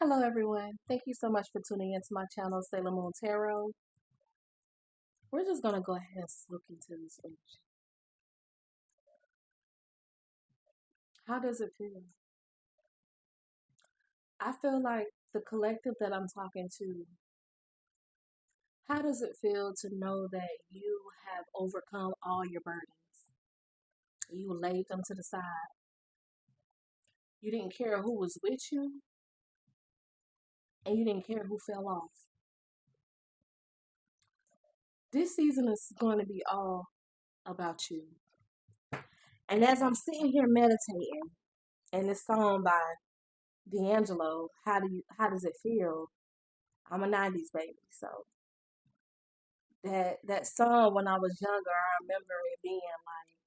Hello, everyone. Thank you so much for tuning into my channel, Sailor Moon Tarot. We're just going to go ahead and look into this energy. How does it feel? I feel like the collective that I'm talking to, how does it feel to know that you have overcome all your burdens? You laid them to the side. You didn't care who was with you, and you didn't care who fell off. This season is going to be all about you. And as I'm sitting here meditating, and this song by D'Angelo, how does it feel? I'm a 90s baby, so that song when I was younger, I remember it being like,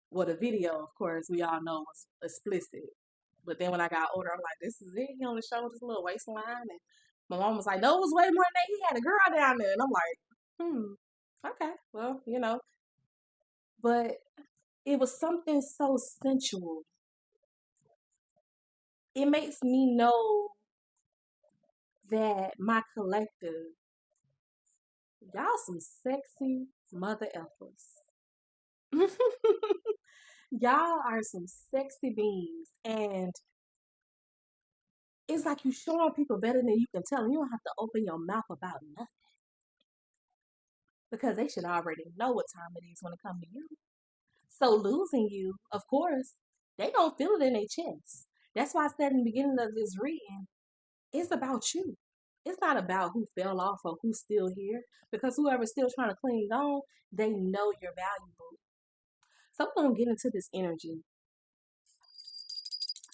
well, the video, of course, we all know was explicit. But then when I got older, I'm like, this is it. He only showed this little waistline, and my mom was like, no, it was way more than that. He had a girl down there, and I'm like, okay, well, but it was something so sensual. It makes me know that my collective, y'all some sexy mother effers. Y'all are some sexy beings. And it's like you showing people better than you can tell them. You don't have to open your mouth about nothing. Because they should already know what time it is when it comes to you. So losing you, of course, they don't feel it in their chest. That's why I said in the beginning of this reading, it's about you. It's not about who fell off or who's still here. Because whoever's still trying to cling on, they know you're valuable. So I'm going to get into this energy.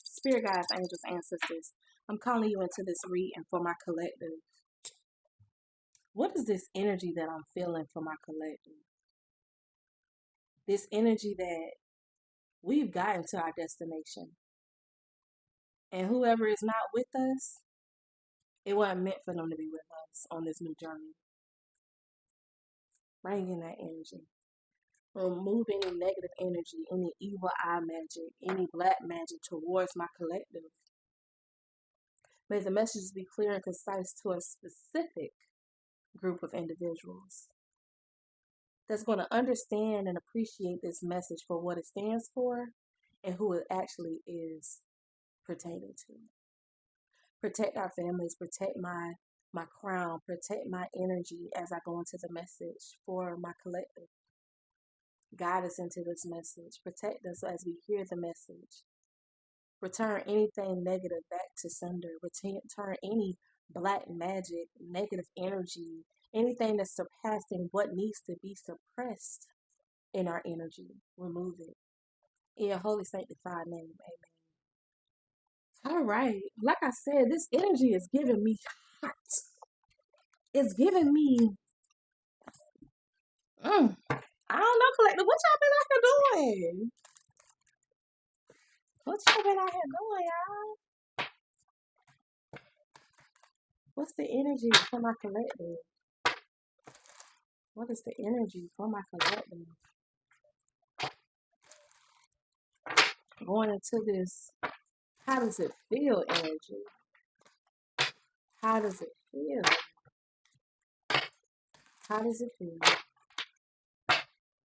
Spirit guides, angels, ancestors, I'm calling you into this reading for my collective. What is this energy that I'm feeling for my collective? This energy that we've gotten to our destination. And whoever is not with us, it wasn't meant for them to be with us on this new journey. Bring in that energy. Remove any negative energy, any evil eye magic, any black magic towards my collective. May the messages be clear and concise to a specific group of individuals that's going to understand and appreciate this message for what it stands for and who it actually is pertaining to. Protect our families, protect my crown, protect my energy as I go into the message for my collective. Guide us into this message. Protect us as we hear the message. Return anything negative back to sender. Return any black magic, negative energy, anything that's surpassing what needs to be suppressed in our energy. Remove it. In your holy sanctified name, amen. All right. Like I said, this energy is giving me hot. It's giving me, I don't know, collective. What y'all been out here doing? What y'all been out here doing, y'all? What's the energy for my collective? What is the energy for my collective? Going into this, how does it feel energy? How does it feel? How does it feel?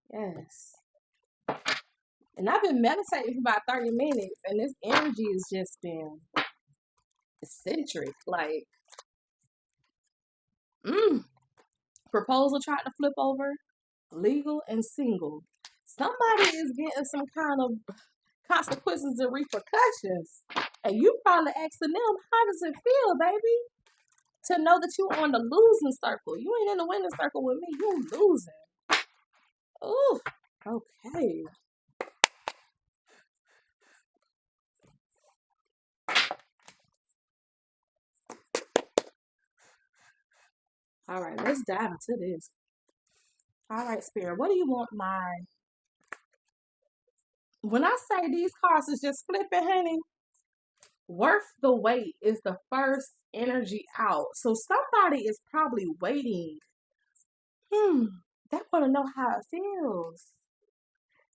Yes. And I've been meditating for about 30 minutes, and this energy has just been eccentric. Like, proposal tried to flip over, legal and single. Somebody is getting some kind of consequences and repercussions. And you probably asking them, how does it feel, baby? To know that you're on the losing circle. You ain't in the winning circle with me. You losing. Ooh, okay. All right, let's dive into this. All right, Spirit, what do you want when I say these cards is just flipping, honey, worth the wait is the first energy out. So somebody is probably waiting. They want to know how it feels.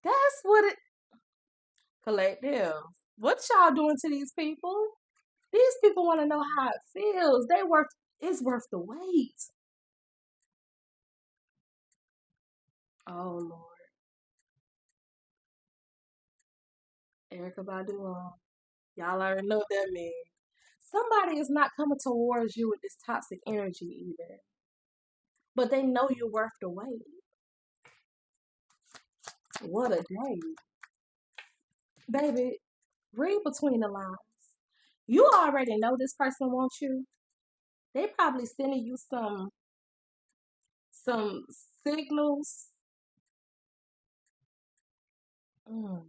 That's what it, collective. What y'all doing to these people? These people want to know how it feels. It's worth the wait. Oh Lord. Erica Badu. Y'all already know what that means. Somebody is not coming towards you with this toxic energy either. But they know you're worth the wait. What a day. Baby, read between the lines. You already know this person wants you. They probably sending you some signals. Mm.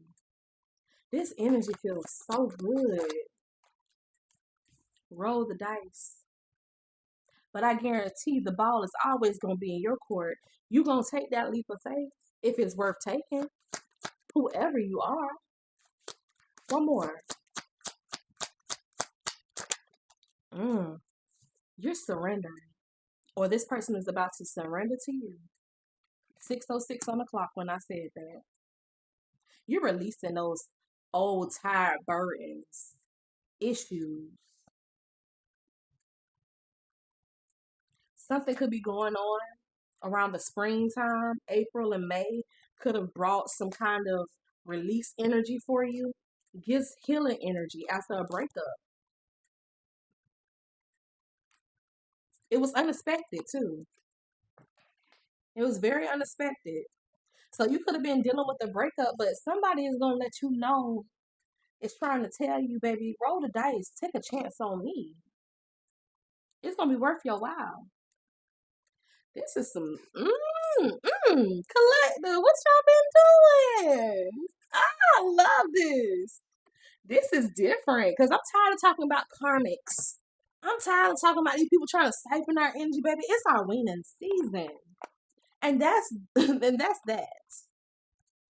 This energy feels so good. Roll the dice. But I guarantee the ball is always going to be in your court. You going to take that leap of faith if it's worth taking, whoever you are. One more. You're surrendering. Or this person is about to surrender to you. 6:06 on the clock when I said that. You're releasing those old, tired burdens, issues. Something could be going on around the springtime. April and May could have brought some kind of release energy for you. Gives healing energy after a breakup. It was unexpected too. It was very unexpected. So you could have been dealing with a breakup, but somebody is gonna let you know. It's trying to tell you, baby, roll the dice, take a chance on me. It's gonna be worth your while. This is some collective. What y'all been doing? I love this. This is different because I'm tired of talking about karmics. I'm tired of talking about these people trying to siphon our energy, baby. It's our winning season. And that's and that's that.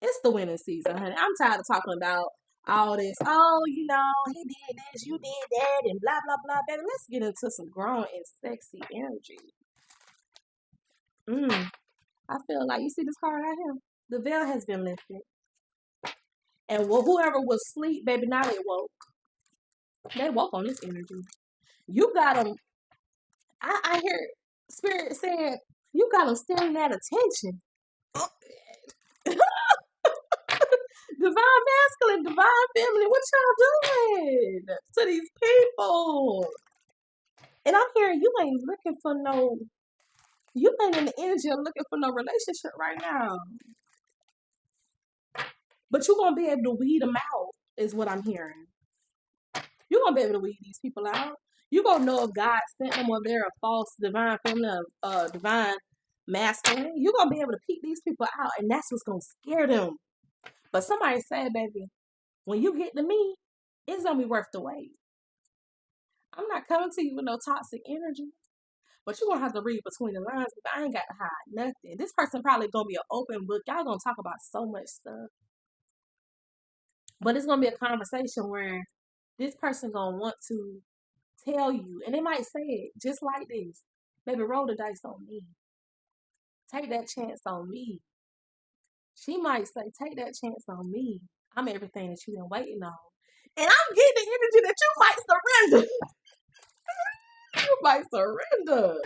It's the winning season, honey. I'm tired of talking about all this. Oh, you know, he did this, you did that, and blah blah blah, baby. Let's get into some grown and sexy energy. I feel like you see this card right here. The veil has been lifted, and whoever was asleep, baby, now they woke. They woke on this energy. You got them. I hear spirit saying you got them standing at attention. Divine masculine, divine feminine. What y'all doing to these people? And I'm hearing you ain't looking for no. You ain't in the energy of looking for no relationship right now. But you're gonna be able to weed them out, is what I'm hearing. You're gonna be able to weed these people out. You're gonna know if God sent them or they're a false divine feminine, divine masculine. You're gonna be able to peek these people out, and that's what's gonna scare them. But somebody said, baby, when you get to me, it's gonna be worth the wait. I'm not coming to you with no toxic energy. But you're gonna have to read between the lines because I ain't got to hide nothing. This person probably gonna be an open book. Y'all gonna talk about so much stuff. But it's gonna be a conversation where this person gonna want to tell you, and they might say it just like this. Baby, roll the dice on me. Take that chance on me. She might say, take that chance on me. I'm everything that you've been waiting on. And I'm getting the energy that you might surrender. You might surrender.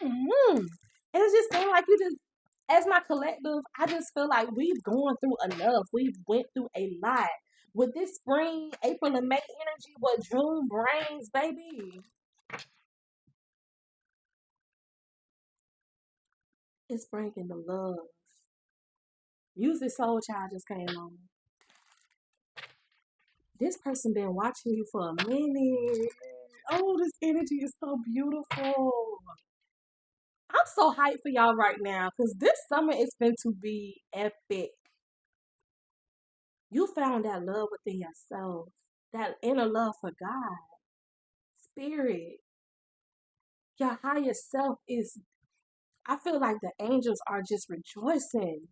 And it's just saying like you just, as my collective, I just feel like we've gone through enough. We've went through a lot. With this spring, April, and May energy, what June brings, baby. It's bringing the love. Music Soul Child just came on. This person been watching you for a minute. Oh, this energy is so beautiful. I'm so hyped for y'all right now because this summer is going to be epic. You found that love within yourself, that inner love for God, spirit. Your higher self is, I feel like the angels are just rejoicing.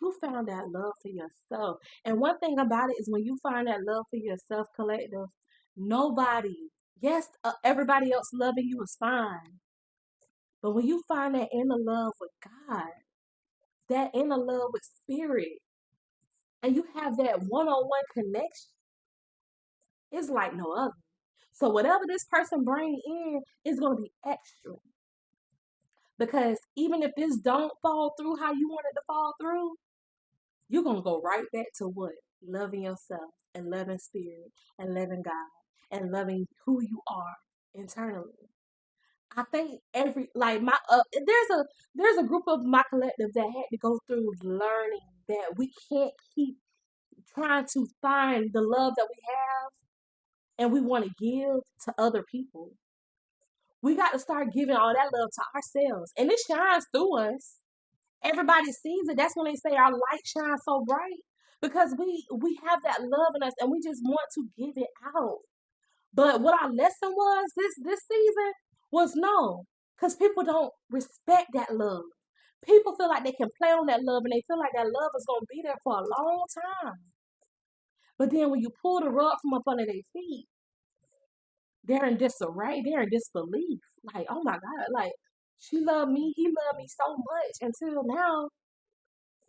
You found that love for yourself. And one thing about it is when you find that love for yourself, collective, nobody, yes, everybody else loving you is fine. But when you find that inner love with God, that inner love with spirit, and you have that one-on-one connection, it's like no other. So whatever this person bring in is gonna be extra. Because even if this don't fall through how you want it to fall through, you're gonna go right back to what? Loving yourself and loving spirit and loving God and loving who you are internally. I think every like my there's a group of my collective that had to go through learning that we can't keep trying to find the love that we have and we want to give to other people. We got to start giving all that love to ourselves, and it shines through us. Everybody sees it. That's when they say our light shines so bright because we have that love in us, and we just want to give it out. But what our lesson was this season was no, because people don't respect that love. People feel like they can play on that love, and they feel like that love is gonna be there for a long time. But then when you pull the rug from up under their feet, they're in disarray. They're in disbelief. Like, oh my God, like she loved me, he loved me so much until now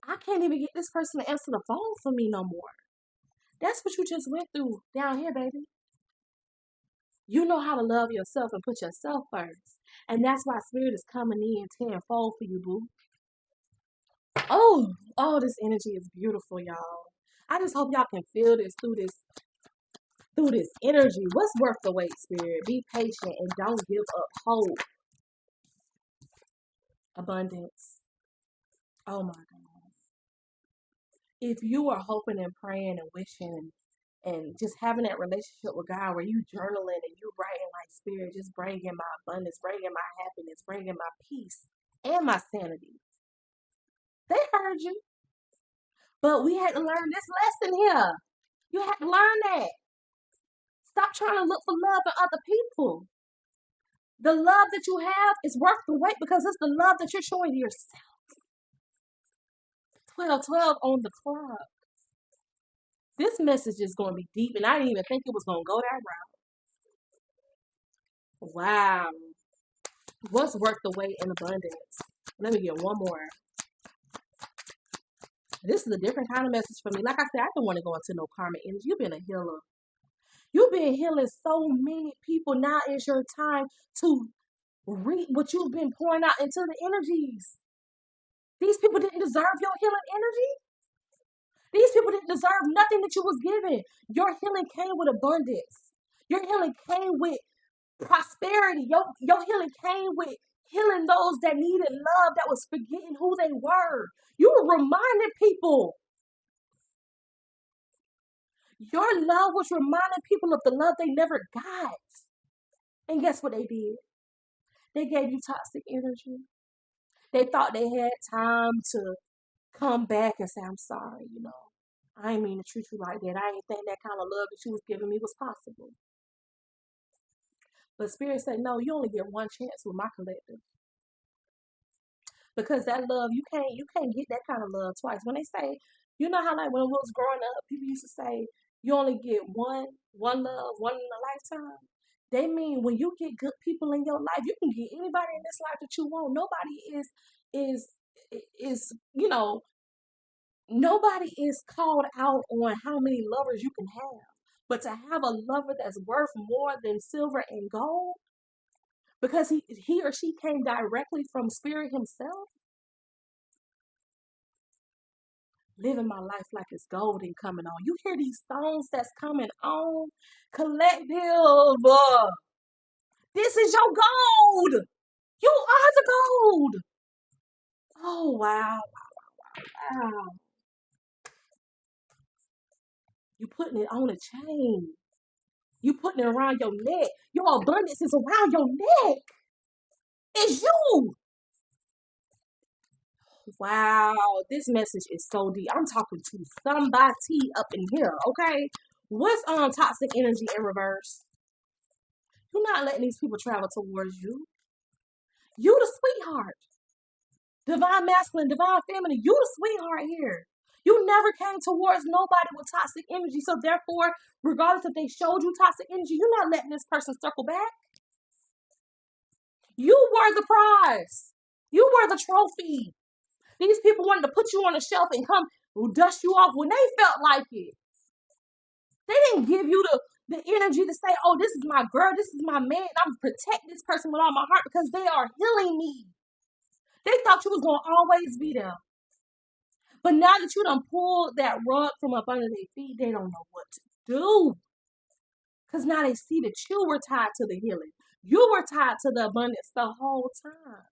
I can't even get this person to answer the phone for me no more. That's what you just went through down here, baby. You know how to love yourself and put yourself first. And that's why spirit is coming in tenfold for you, boo. Oh, this energy is beautiful, y'all. I just hope y'all can feel this through this energy. What's worth the wait, spirit? Be patient and don't give up hope. Abundance. Oh my God. If you are hoping and praying and wishing and just having that relationship with God where you journaling and you writing like spirit, just bringing my abundance, bringing my happiness, bringing my peace and my sanity. They heard you. But we had to learn this lesson here. You had to learn that. Stop trying to look for love in other people. The love that you have is worth the wait because it's the love that you're showing yourself. 12:12 on the clock. This message is going to be deep, and I didn't even think it was going to go that route. Wow. What's worth the wait in abundance? Let me get one more. This is a different kind of message for me. Like I said, I don't want to go into no karma energy. You've been a healer. You've been healing so many people. Now is your time to reap what you've been pouring out into the energies. These people didn't deserve your healing energy. These people didn't deserve nothing that you was given. Your healing came with abundance. Your healing came with prosperity. Your healing came with healing those that needed love, that was forgetting who they were. You were reminding people. Your love was reminding people of the love they never got. And guess what they did? They gave you toxic energy. They thought they had time to come back and say, I'm sorry, I ain't mean to treat you like that. I ain't think that kind of love that you was giving me was possible. But Spirit said, no, you only get one chance with my collective. Because that love, you can't get that kind of love twice. When they say, you know how like when we was growing up, people used to say, you only get one love, one in a lifetime. They mean when you get good people in your life, you can get anybody in this life that you want. Nobody is nobody is called out on how many lovers you can have. But to have a lover that's worth more than silver and gold, because he or she came directly from Spirit himself, living my life like it's gold and coming on. You hear these songs that's coming on? Collective. This is your gold. You are the gold. Oh, wow. You putting it on a chain. You putting it around your neck. Your abundance is around your neck. It's you. Wow, this message is so deep. I'm talking to somebody up in here, okay? What's toxic energy in reverse? You're not letting these people travel towards you. You the sweetheart. Divine masculine, divine feminine. You the sweetheart here. You never came towards nobody with toxic energy. So therefore, regardless if they showed you toxic energy, you're not letting this person circle back. You were the prize. You were the trophy. These people wanted to put you on a shelf and come who dust you off when they felt like it. They didn't give you the energy to say, oh, this is my girl, this is my man, I'm gonna protect this person with all my heart because they are healing me. They thought you was gonna always be there. But now that you done pulled that rug from up under their feet, they don't know what to do. Because now they see that you were tied to the healing. You were tied to the abundance the whole time.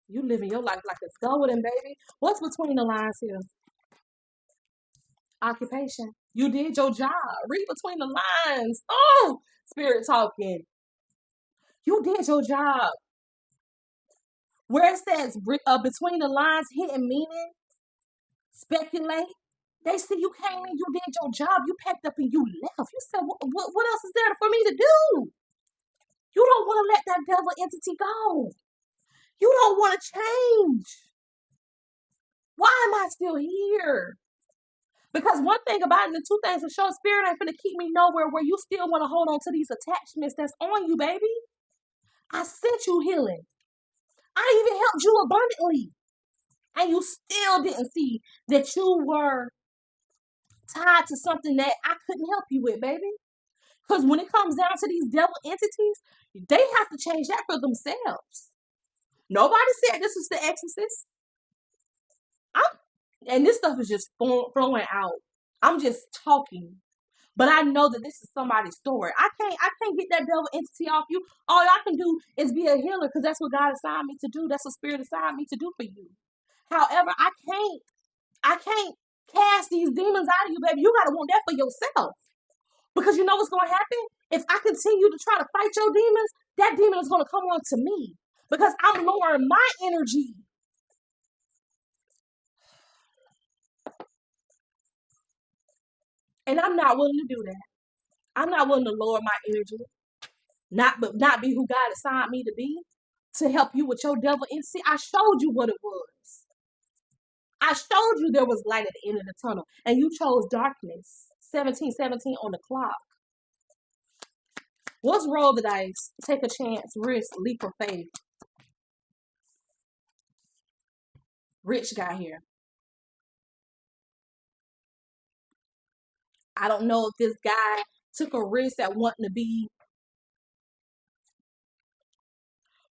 You living your life like it's golden, baby. What's between the lines here? Occupation. You did your job. Read between the lines. Oh, spirit talking. You did your job. Where it says between the lines, hidden meaning, speculate. They see you came in, you did your job, you packed up and you left. You said, what else is there for me to do? You don't want to let that devil entity go. You don't want to change. Why am I still here? Because one thing about it, the two things for sure, spirit ain't finna keep me nowhere where you still want to hold on to these attachments that's on you, baby. I sent you healing. I even helped you abundantly. And you still didn't see that you were tied to something that I couldn't help you with, baby. Because when it comes down to these devil entities, they have to change that for themselves. Nobody said this was the exorcist. And this stuff is just flowing out. I'm just talking. But I know that this is somebody's story. I can't get that devil entity off you. All y'all can do is be a healer because that's what God assigned me to do. That's what Spirit assigned me to do for you. However, I can't cast these demons out of you, baby. You gotta want that for yourself. Because you know what's gonna happen? If I continue to try to fight your demons, that demon is gonna come on to me. Because I'm lowering my energy. And I'm not willing to do that. I'm not willing to lower my energy. Not be who God assigned me to be. To help you with your devil entity. I showed you what it was. I showed you there was light at the end of the tunnel. And you chose darkness. 1717 on the clock. Let's roll the dice. Take a chance. Risk. Leap of faith. Rich guy here. I don't know if this guy took a risk at wanting to be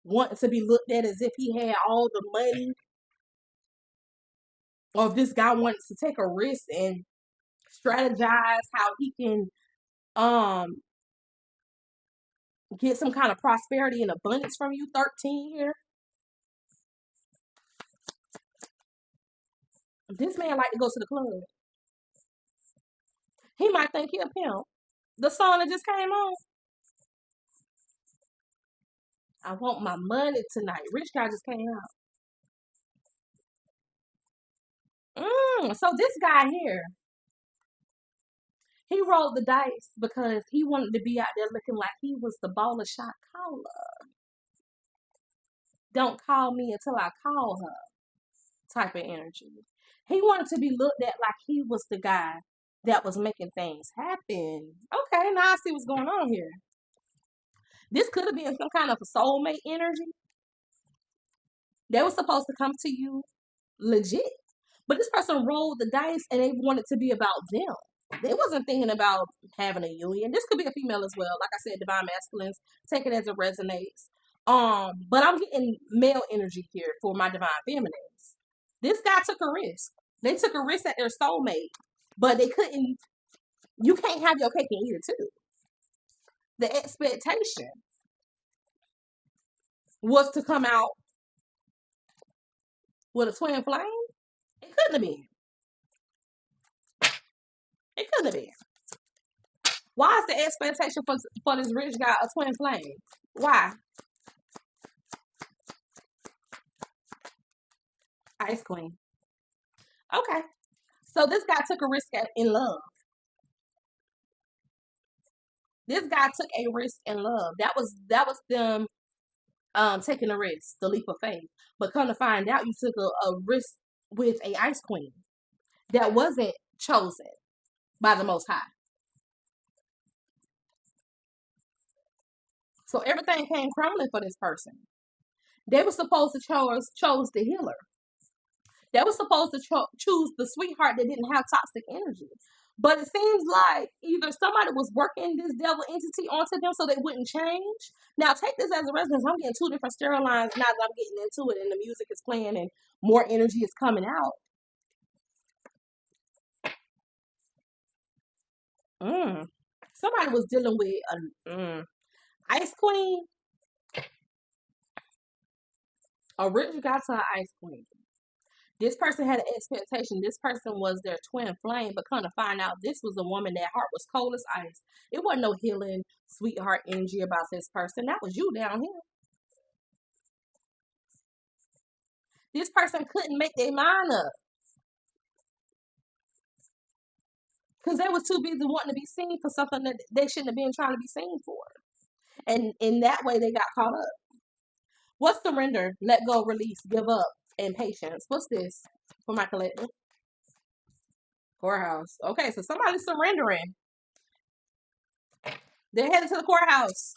looked at as if he had all the money. Or if this guy wants to take a risk and strategize how he can get some kind of prosperity and abundance from you. 13 here. This man like to go to the club. He might think he a pimp. The song that just came on. I want my money tonight. Rich guy just came out. So this guy here, he rolled the dice because he wanted to be out there looking like he was the baller shot caller. Don't call me until I call her type of energy. He wanted to be looked at like he was the guy that was making things happen. Okay, now I see what's going on here. This could have been some kind of a soulmate energy. They were supposed to come to you legit. But this person rolled the dice and they wanted to be about them. They wasn't thinking about having a union. This could be a female as well. Like I said, divine masculines. Take it as it resonates. But I'm getting male energy here for my divine feminines. This guy took a risk. They took a risk at their soulmate. But they couldn't. You can't have your cake and eat it too. The expectation was to come out with a twin flame. It couldn't have been. It couldn't have been. Why is the expectation for this rich guy a twin flame? Why? Ice Queen. Okay. So this guy took a risk in love. This guy took a risk in love. That was them taking a risk, the leap of faith. But come to find out, you took a risk with a Ice Queen that wasn't chosen by the Most High. So everything came crumbling for this person. They were supposed to chose the healer. They were supposed to choose the sweetheart that didn't have toxic energy. But it seems like either somebody was working this devil entity onto them so they wouldn't change. Now, take this as a reference. I'm getting two different storylines now that I'm getting into it and the music is playing and more energy is coming out. Somebody was dealing with a ice queen. A rich got to an ice queen. This person had an expectation. This person was their twin flame, but kind of find out this was a woman that heart was cold as ice. It wasn't no healing, sweetheart energy about this person. That was you down here. This person couldn't make their mind up because they was too busy wanting to be seen for something that they shouldn't have been trying to be seen for. And in that way, they got caught up. What's surrender, let go, release, give up, and patience? What's this for my collective? Courthouse. Okay, so somebody's surrendering. They're headed to the courthouse.